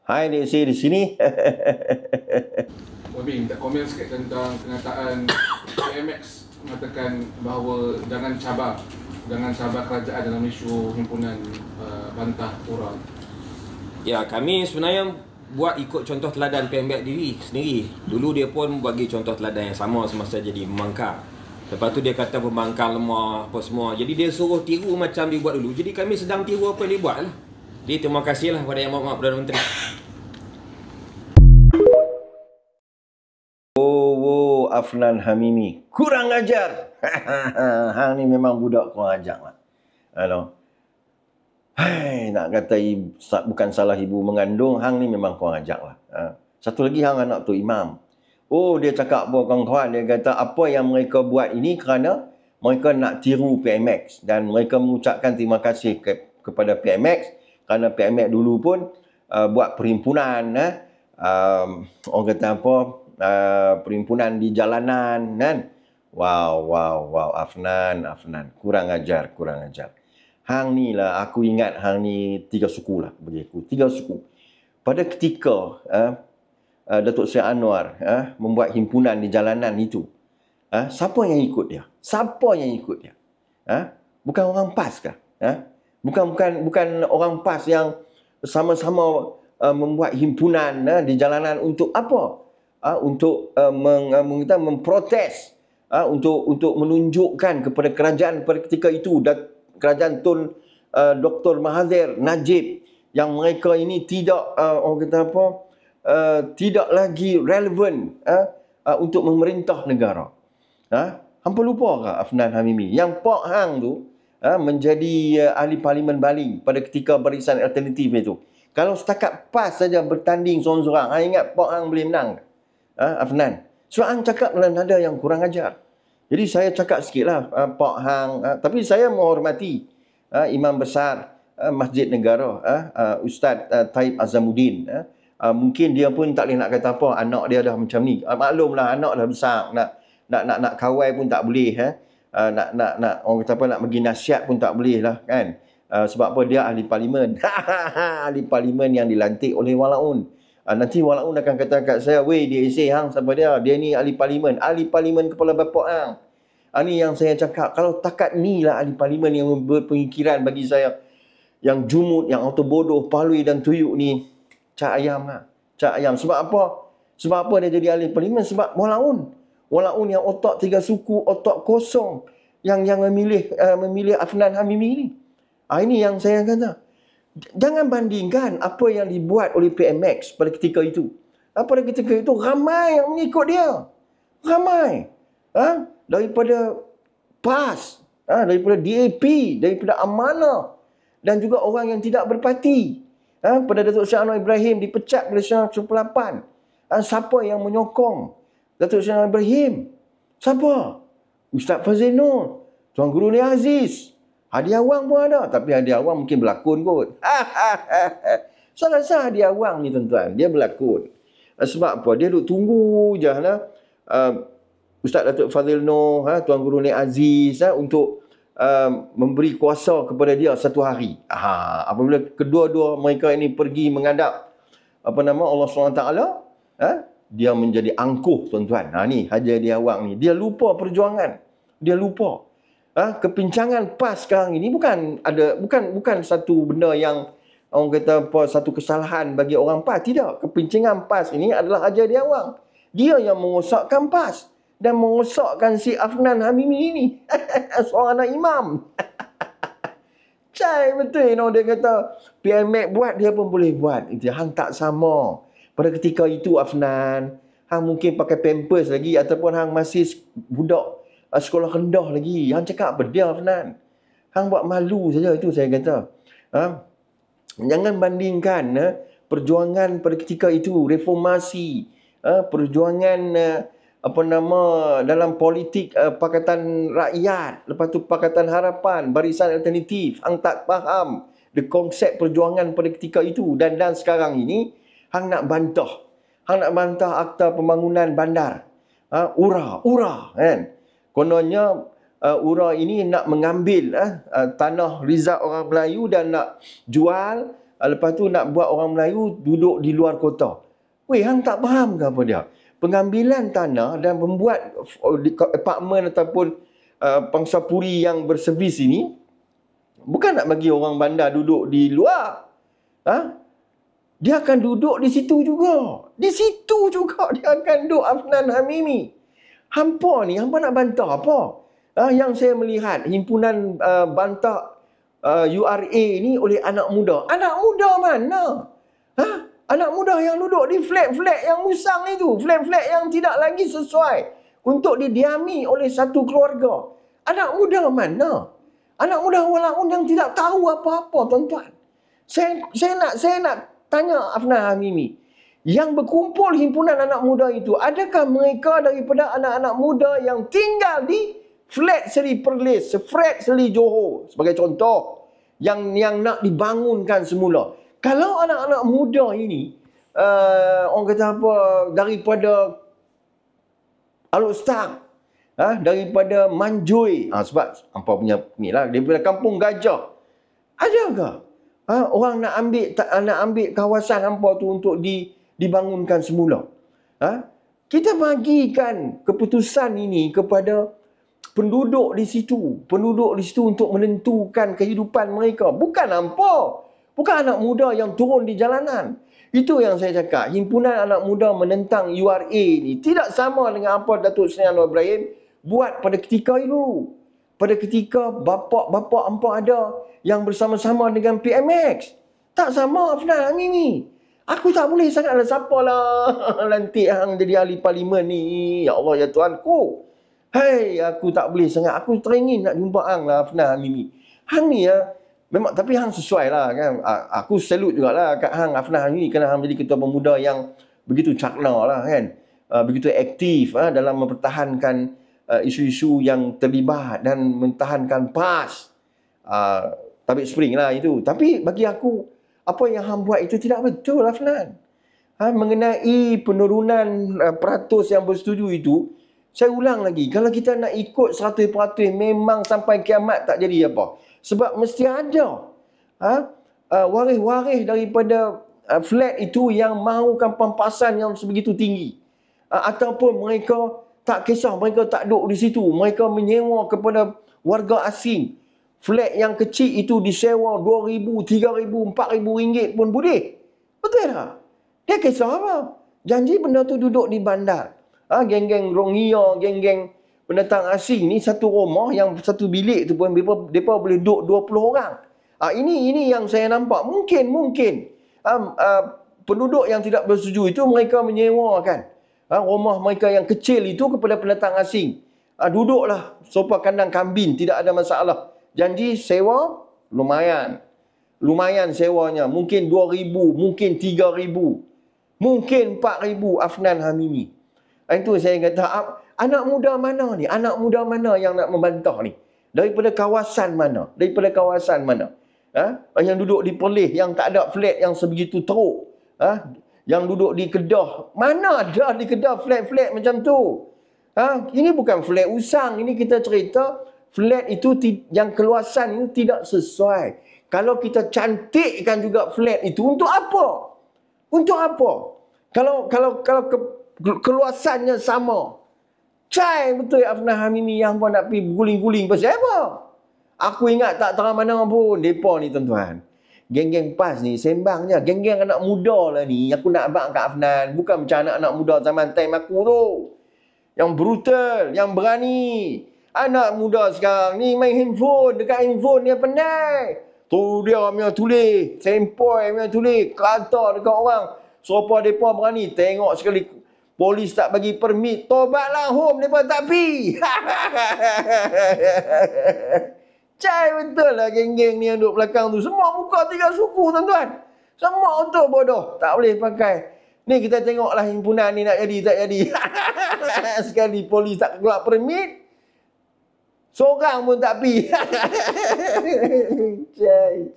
Hai Desi di sini. Wabi, minta komen sikit tentang kenyataan PMX mengatakan bahawa jangan sabar kerajaan dalam isu himpunan bantah orang. Ya, kami sebenarnya buat ikut contoh teladan PMX diri sendiri. Dulu dia pun bagi contoh teladan yang sama semasa jadi pembangkang. Lepas tu dia kata pembangkang lemah apa semua. Jadi dia suruh tiru macam dia buat dulu. Jadi kami sedang tiru apa yang dia buat lah. Jadi terima kasihlah kepada Yang Berhormat Perdana Menteri. Afnan Hamimi kurang ajar. Hang ni memang budak kurang ajar lah. Hai, nak kata bukan salah ibu mengandung, hang ni memang kurang ajar lah. Satu lagi hang anak tu imam. Dia cakap apa kawan-kawan, dia kata apa yang mereka buat ini kerana mereka nak tiru PMX dan mereka mengucapkan terima kasih kepada PMX kerana PMX dulu pun buat perhimpunan orang kata apa, perhimpunan di jalanan kan. Wow, Afnan kurang ajar. Hang ni lah, aku ingat hang ni 3 suku lah bagi aku, 3 suku. Pada ketika Datuk Seri Anwar membuat himpunan di jalanan itu, siapa yang ikut dia? Bukan orang PAS kah? Bukan orang PAS yang sama-sama membuat himpunan di jalanan untuk apa? Untuk memprotes, untuk menunjukkan kepada kerajaan pada ketika itu, kerajaan Tun Dr. Mahathir Najib, yang mereka ini tidak orang kata apa, tidak lagi relevan untuk memerintah negara. Hampa lupa ke Afnan Hamimi yang Pak Hang tu menjadi ahli parlimen baling pada ketika barisan alternatif itu. Kalau setakat PAS saja bertanding seorang-seorang, ingat Pak Hang boleh menang? Afnan. So Hang cakap dalam nada yang kurang ajar. Jadi saya cakap sikitlah Pak Hang, tapi saya menghormati Imam Besar Masjid Negara, Ustaz Taib Azamuddin. Mungkin dia pun tak boleh nak kata apa, anak dia dah macam ni. Maklumlah anak dah besar, nak kawal pun tak boleh, nak orang kata apa, nak bagi nasihat pun tak boleh lah kan. Sebab apa, dia ahli parlimen. Ahli parlimen yang dilantik oleh Walaun. Nanti Walaun akan kata kat saya, weh dia esay hang siapa dia? Dia ni ahli parlimen kepala bapak hang. Ni yang saya cakap, kalau takat ni lah ahli parlimen yang berpemikiran bagi saya, yang jumut, yang auto bodoh, palui dan tuyuk ni, cak ayam lah. Cak ayam. Sebab apa dia jadi ahli parlimen? Sebab Walaun yang otak 3 suku, otak kosong, yang memilih Afnan Hamimi ni. Ini yang saya kata. Jangan bandingkan apa yang dibuat oleh PMX pada ketika itu. Pada ketika itu ramai yang mengikut dia. Ramai. Daripada PAS, daripada DAP, daripada Amanah, dan juga orang yang tidak berparti. Pada Datuk Seri Anwar Ibrahim dipecat oleh Seri 98. Siapa yang menyokong Datuk Seri Anwar Ibrahim? Siapa? Ustaz Fazil Nur, Tuan Guru Ni Aziz. Hadi Awang pun ada, tapi Hadi Awang mungkin berlakon kot. Saya rasa Hadi Awang ni tuan-tuan, dia berlakon. Sebab apa? Dia duk tunggu je lah Ustaz Datuk Fazil Nur, Tuan Guru Ni Aziz untuk memberi kuasa kepada dia 1 hari. Apabila kedua-dua mereka ini pergi menghadap Allah SWT, dia menjadi angkuh tuan-tuan. Ni Haji Hadi Awang ni, dia lupa perjuangan. Dia lupa. Kepincangan PAS sekarang ini bukan satu benda yang orang kata apa, satu kesalahan bagi orang PAS. Tidak. Kepincangan PAS ini adalah Haji Hadi Awang. Dia yang merosakkan PAS dan merosakkan si Afnan Hamimi ini. Seorang anak imam. Cai betul dia kata PMX buat, dia pun boleh buat. Itu hang tak sama. Pada ketika itu Afnan, hang mungkin pakai pampers lagi, ataupun hang masih budak sekolah rendah lagi. Hang cakap apa dia Afnan? Hang buat malu saja, itu saya kata. Jangan bandingkan perjuangan pada ketika itu, reformasi, perjuangan dalam politik Pakatan Rakyat, lepas tu Pakatan Harapan, Barisan Alternatif. Hang tak faham konsep perjuangan pada ketika itu. Dan sekarang ini hang nak bantah akta pembangunan bandar. URA kan. Kononnya URA ini nak mengambil tanah rizal orang Melayu dan nak jual Lepas tu nak buat orang Melayu duduk di luar kota. Weh, hang tak faham ke apa dia? Pengambilan tanah dan membuat apartmen ataupun pangsapuri yang berservis ini bukan nak bagi orang bandar duduk di luar. Dia akan duduk di situ juga. Di situ juga dia akan duduk, Afnan Hamimi. Hampa nak bantah apa? Yang saya melihat himpunan bantah URA ni oleh anak muda. Anak muda mana? Anak muda yang duduk di flat-flat yang musang itu. Flat-flat yang tidak lagi sesuai untuk didiami oleh satu keluarga. Anak muda mana? Anak muda walaupun yang tidak tahu apa-apa, tuan-tuan. Saya nak tanya Afnan Hamimi. Yang berkumpul himpunan anak muda itu, adakah mereka daripada anak-anak muda yang tinggal di flat Seri Perlis, flat Seri Johor sebagai contoh yang nak dibangunkan semula? Kalau anak-anak muda ini orang kata apa, daripada Alustang, daripada Manjui, sebab hampa punya ni lah, daripada Kampung Gajah, adakah orang nak ambil kawasan hampa tu untuk dibangunkan semula? Kita bagikan keputusan ini kepada penduduk di situ untuk menentukan kehidupan mereka, bukan hampa, bukan anak muda yang turun di jalanan. Itu yang saya cakap, himpunan anak muda menentang URA ni tidak sama dengan apa Datuk Seri Anwar Ibrahim buat pada ketika itu. Pada ketika bapa hampa ada yang bersama-sama dengan PMX. Tak sama Afnan Hamimi. Aku tak boleh sangatlah siapalah lantik hang jadi ahli parlimen ni. Ya Allah, ya Tuanku. Hei, aku tak boleh sangat. Aku teringin nak jumpa hang lah, Afnan Hamimi. Hang ni memang, tapi hang sesuai lah kan. Aku salute jugalah kat hang, Afnan Hamimi, kerana hang jadi ketua pemuda yang begitu cakna lah kan. Begitu aktif dalam mempertahankan isu-isu yang terlibat dan mempertahankan PAS. Tabik Spring lah itu. Tapi bagi aku, apa yang hang buat itu tidak betul, Afnan. Mengenai penurunan peratus yang bersetuju itu, saya ulang lagi, kalau kita nak ikut 100% memang sampai kiamat tak jadi apa. Sebab mesti ada waris-waris daripada flat itu yang mahukan pampasan yang sebegitu tinggi. Ataupun mereka tak kisah, mereka tak duduk di situ. Mereka menyewa kepada warga asing. Flat yang kecil itu disewa RM2,000, RM3,000, RM4,000 pun boleh. Betul tak? Dia kisah apa? Janji benda tu duduk di bandar. Geng-geng Rohingya, geng-geng pendatang asing ni, satu rumah yang satu bilik tu pun mereka boleh duduk 20 orang. Ini yang saya nampak. Mungkin penduduk yang tidak bersetuju itu mereka menyewakan rumah mereka yang kecil itu kepada pendatang asing. Duduklah sofa kandang kambing, tidak ada masalah. Janji sewa lumayan sewanya. Mungkin RM2,000, mungkin RM3,000, mungkin RM4,000, Afnan Hamimi. Itu saya kata, anak muda mana ni? Anak muda mana yang nak membantah ni? Daripada kawasan mana? Yang duduk di Perlis, yang tak ada flat yang sebegitu teruk. Yang duduk di Kedah. Mana ada di Kedah flat-flat macam tu? Ini bukan flat usang. Ini kita cerita flat itu yang keluasan itu tidak sesuai. Kalau kita cantikkan juga flat itu, untuk apa? Untuk apa? Kalau keluasannya sama. Cai betul Afnan Hamimi yang pun nak pergi guling-guling pasal apa? Aku ingat tak terang mana pun depa ni, tuan-tuan. Geng-geng PAS ni sembang je. Geng-geng anak muda lah ni. Aku nak abang kat Afnan. Bukan macam anak-anak muda zaman time aku tu. Yang brutal, yang berani. Anak muda sekarang ni main handphone. Dekat handphone dia pandai. Tu dia punya tulis. Sempoi punya tulis. Kata dekat orang. Siapa mereka berani. Tengok sekali polis tak bagi permit. Tobatlah home mereka tak pi. Cai betul lah geng-geng ni yang duduk belakang tu. Semua muka 3 suku, tuan-tuan. Semua untuk bodoh. Tak boleh pakai. Ni kita tengoklah himpunan ni nak jadi tak jadi. Sekali polis tak keluar permit, seorang pun tak pi. Cai.